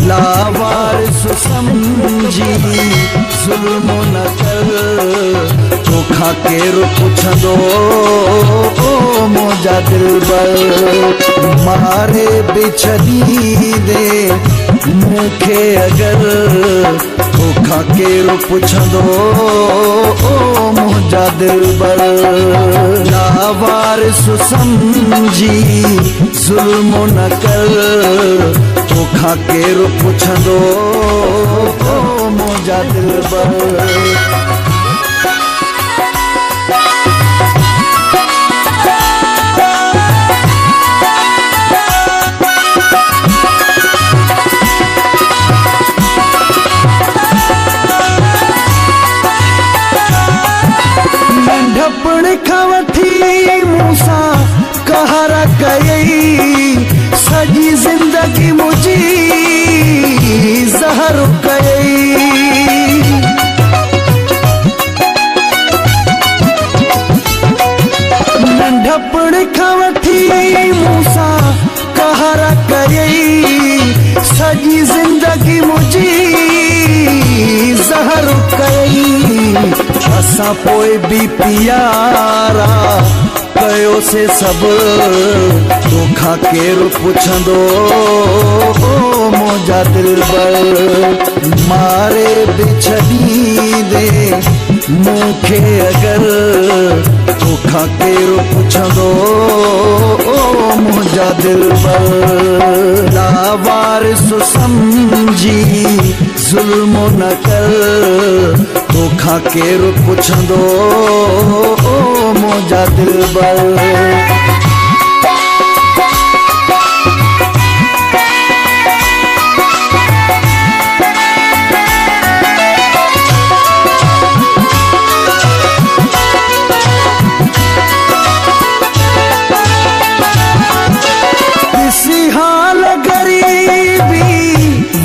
लावारिस समझी ज़ुल्म न कर तोखां केरु पुछंदो ओ मुंहिंजा दिलबर मारे बि छॾींदे मूंखे अगरि तोखां केरु पुछंदो ओ मुंहिंजा दिलबर लावारिस समझी ज़ुल्म न कर तोखां केरु पुछंदो ओ मुंहिंजा दिलबर नंढपण खां वठी मूंसां कहर कयई सॼी ज़िंदगी मुंहिंजी ज़हर कयई नंढपण खां वठी मूंसां कहर कयई सॼी ज़िंदगी मुंहिंजी ज़हर कयई असां पोइ बि प्यारा कयो से सभु तोखां केरु पुछंदो ओ मुंहिंजा दिलबर मारे बि छॾींदे मूंखे अगरि तोखां केरु पुछंदो ओ मुंहिंजा दिलबर लावारिस समझी ज़ुल्म न कर तोखां केरु पुछंदो ओ मुंहिंजा दिलबर ॾिसी हाल ग़रीबी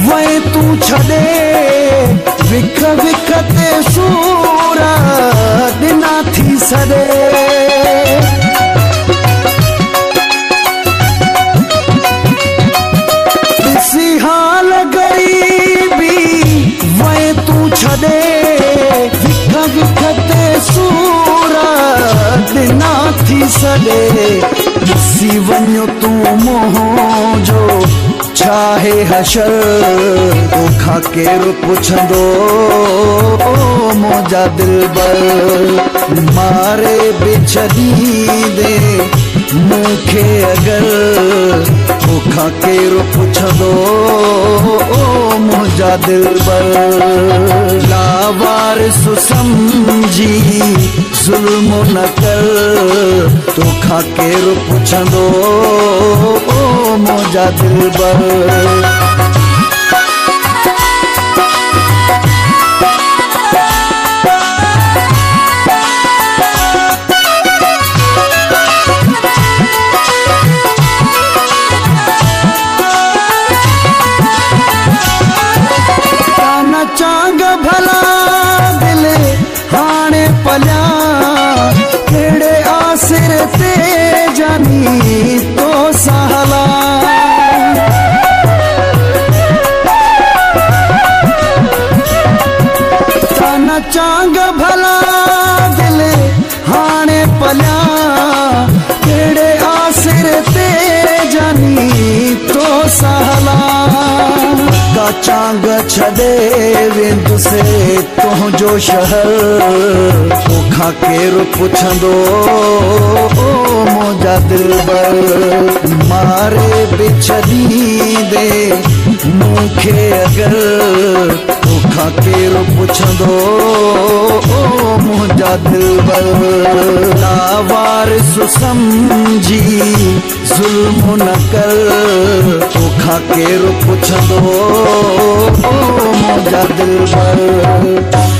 वए तूं छॾे विख विख ते सूर ॾिना थी सॾे ॾिसी हाल ग़रीबी वए तूं छॾे विख विख ते सूर ॾिना थी सॾे ॾिसी वञो तूं मुंहिंजो छाहे हशर तोखां केरु पुछंदो ओ मुंहिंजा दिलबर मारे बि छॾींदे मूंखे अगरि तोखां केरु पुछंदो ओ मुंहिंजा दिलबर लावारिस समझी ज़ुल्म न कर तोखां केरु पुछंदो ओ मुंहिंजा दिलबर चांग भला दिल हाणे पलिया कहिड़े आसिर ते जानी तो सहला ताना चांग भला दिल हाणे पलिया कहिड़े आसिर ते जानी तो सहला का चांग छॾे वेंदुसि तुंहिंजो शहर तोखां केरु पुछंदो ओ मुंहिंजा दिलबर मारे बि छॾींदे मूंखे अगरि तोखां केरु पुछंदो ओ मुंहिंजा दिलबर लावारिस समझी ज़ुल्म न कर तोखां केरु पुछंदो ओ मुंहिंजा दिलबर